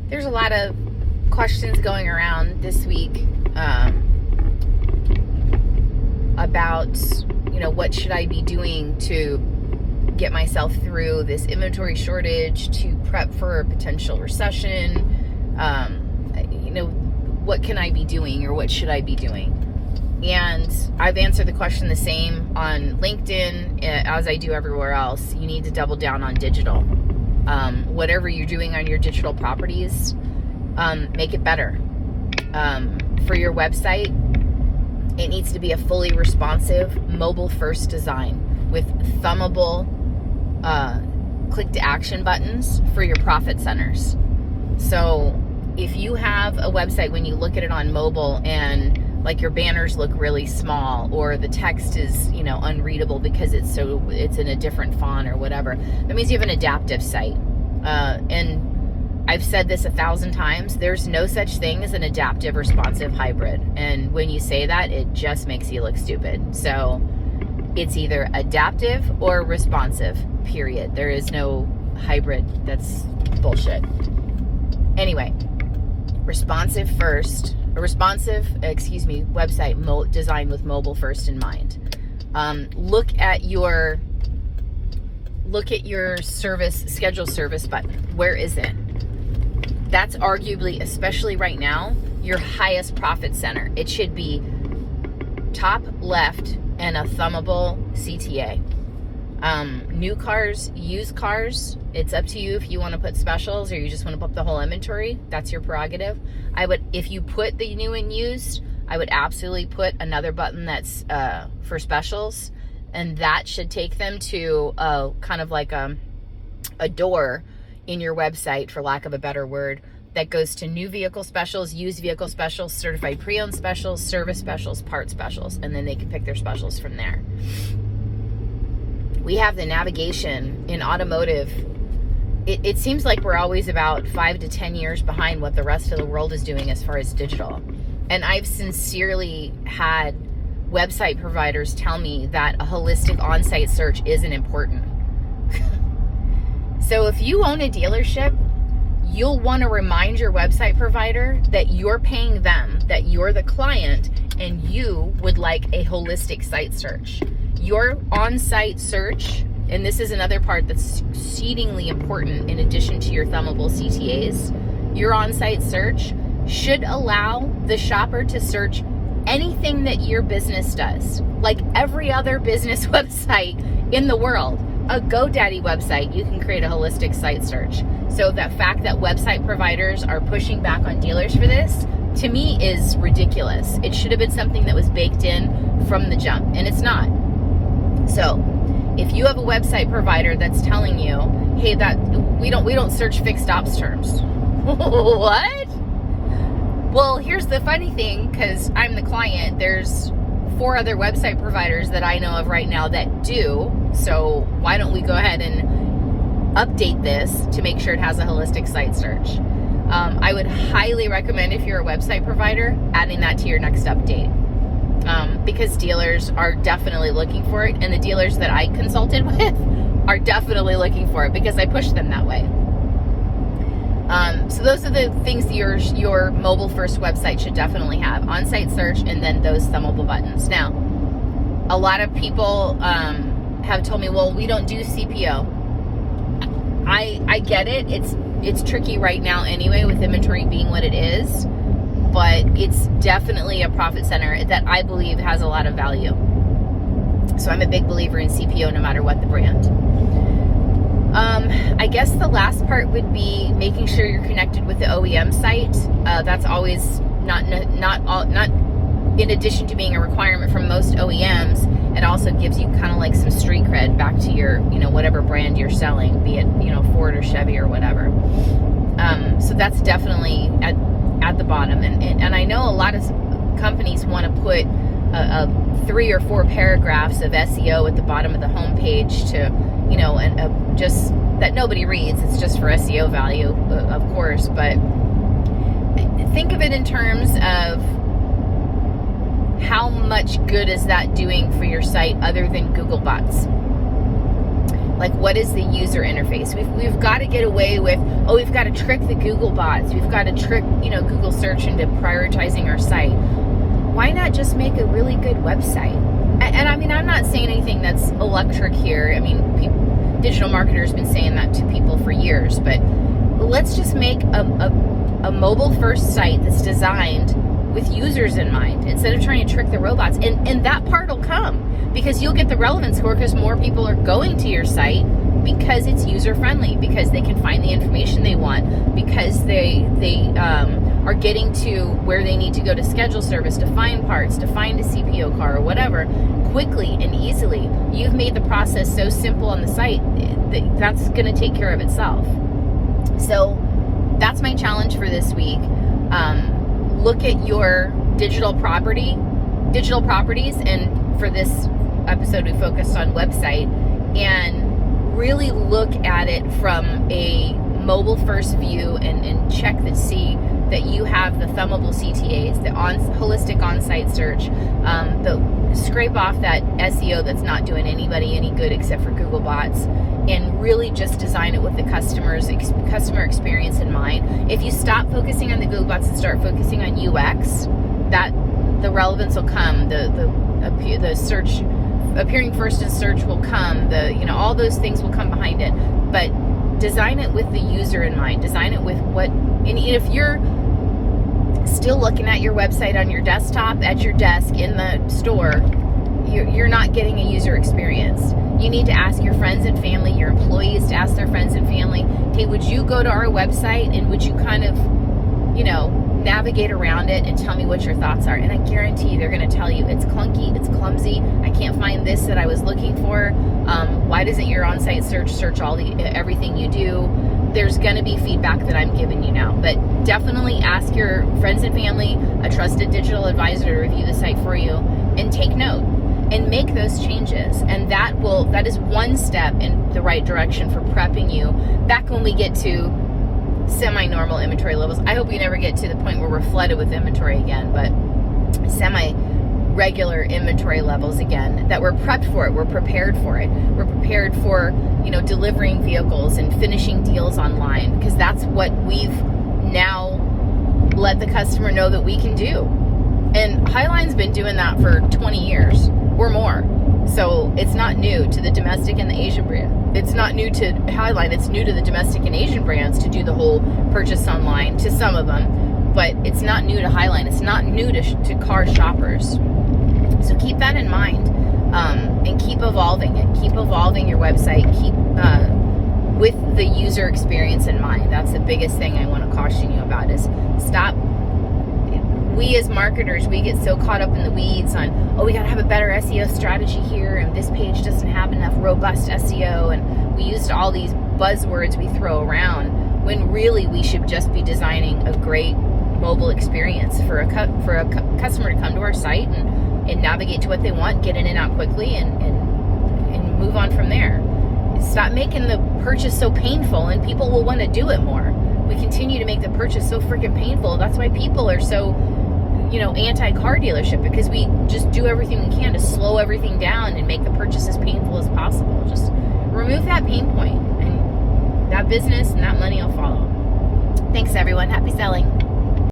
There's a lot of questions going around this week about, what should I be doing to get myself through this inventory shortage, to prep for a potential recession. What can I be doing, or what should I be doing? And I've answered the question the same on LinkedIn as I do everywhere else. You need to double down on digital. Whatever you're doing on your digital properties, make it better. For your website, it needs to be a fully responsive, mobile-first design with thumbable click-to-action buttons for your profit centers. So if you have a website, when you look at it on mobile and like your banners look really small, or the text is, unreadable because it's in a different font or whatever, that means you have an adaptive site. And I've said this 1,000 times, there's no such thing as an adaptive responsive hybrid. And when you say that, it just makes you look stupid. So it's either adaptive or responsive, period. There is no hybrid. That's bullshit. Anyway, responsive website designed with mobile first in mind. Look at your schedule service button. Where is it? That's arguably, especially right now, your highest profit center. It should be top left and a thumbable CTA. New cars, used cars, it's up to you if you want to put specials or you just want to put the whole inventory. That's your prerogative. If you put the new and used, I would absolutely put another button that's for specials, and that should take them to kind of like a door in your website, for lack of a better word, that goes to new vehicle specials, used vehicle specials, certified pre-owned specials, service specials, part specials, and then they can pick their specials from there. We have the navigation in automotive. It seems like we're always about 5 to 10 years behind what the rest of the world is doing as far as digital. And I've sincerely had website providers tell me that a holistic on-site search isn't important. So if you own a dealership, you'll want to remind your website provider that you're paying them, that you're the client, and you would like a holistic site search. Your on-site search, and this is another part that's exceedingly important in addition to your thumbable CTAs, your on-site search should allow the shopper to search anything that your business does, like every other business website in the world. A GoDaddy website, you can create a holistic site search. So the fact that website providers are pushing back on dealers for this, to me, is ridiculous. It should have been something that was baked in from the jump, and it's not. So if you have a website provider that's telling you, hey, that we don't search fixed ops terms. What? Well, here's the funny thing, because I'm the client, there's 4 other website providers that I know of right now that do. So why don't we go ahead and update this to make sure it has a holistic site search? I would highly recommend, if you're a website provider, adding that to your next update. Because dealers are definitely looking for it, and the dealers that I consulted with are definitely looking for it because I push them that way. So those are the things that your mobile first website should definitely have: on-site search, and then those thumbable buttons. Now, a lot of people have told me, well, we don't do CPO. I get it. It's tricky right now anyway, with inventory being what it is, but it's definitely a profit center that I believe has a lot of value. So I'm a big believer in CPO no matter what the brand. I guess the last part would be making sure you're connected with the OEM site. That's always not in addition to being a requirement from most OEMs. It also gives you kind of like some street cred back to your, whatever brand you're selling, be it, Ford or Chevy or whatever. So that's definitely at the bottom. And I know a lot of companies want to put 3 or 4 paragraphs of SEO at the bottom of the homepage to, and just that nobody reads. It's just for SEO value, of course. But think of it in terms of how much good is that doing for your site other than Google bots? Like, what is the user interface? We've got to get away with, we've got to trick the Google bots. We've got to trick, Google search into prioritizing our site. Why not just make a really good website? And I mean, I'm not saying anything that's electric here. I mean, digital marketers have been saying that to people for years, but let's just make a mobile first site that's designed with users in mind instead of trying to trick the robots. And that part will come because you'll get the relevance score because more people are going to your site because it's user friendly, because they can find the information they want, because they are getting to where they need to go to schedule service, to find parts, to find a CPO car or whatever quickly and easily. You've made the process so simple on the site that's going to take care of itself. So that's my challenge for this week. Look at your digital properties, and for this episode we focused on website, and really look at it from a mobile first view and check to see that you have the thumbable CTAs, the holistic on-site search, scrape off that SEO that's not doing anybody any good except for Google bots, and really just design it with the customer experience in mind. If you stop focusing on the Google bots and start focusing on UX, that the relevance will come, the search appearing first in search will come, all those things will come behind it. But design it with the user in mind. Design it with and if you're still looking at your website on your desktop at your desk in the store, you're not getting a user experience. You need to ask your friends and family, your employees to ask their friends and family, hey, would you go to our website and would you kind of, navigate around it and tell me what your thoughts are? And I guarantee you they're going to tell you it's clunky, it's clumsy, I can't find this that I was looking for. Why doesn't your on-site search everything you do? There's going to be feedback that I'm giving you now, but definitely ask your friends and family, a trusted digital advisor, to review the site for you and take note and make those changes. And that is one step in the right direction for prepping you back when we get to semi-normal inventory levels. I hope we never get to the point where we're flooded with inventory again, but semi-regular inventory levels again, that we're prepped for it, we're prepared for it. We're prepared for, delivering vehicles and finishing deals online, because that's what we've now let the customer know that we can do. And Highline's been doing that for 20 years or more. So it's not new to the domestic and the Asian brand. It's not new to Highline. It's new to the domestic and Asian brands to do the whole purchase online, to some of them. But it's not new to Highline. It's not new to car shoppers. So keep that in mind, and keep evolving it. Keep evolving your website. Keep with the user experience in mind. That's the biggest thing I want to caution you about, is stop. We as marketers, we get so caught up in the weeds on, we got to have a better SEO strategy here, and this page doesn't have enough robust SEO, and we used all these buzzwords we throw around, when really we should just be designing a great mobile experience for a customer to come to our site and navigate to what they want, get in and out quickly, and move on from there. Stop making the purchase so painful, and people will want to do it more. We continue to make the purchase so freaking painful. That's why people are so, anti-car dealership, because we just do everything we can to slow everything down and make the purchase as painful as possible. Just remove that pain point, and that business and that money will follow. Thanks, everyone. Happy selling.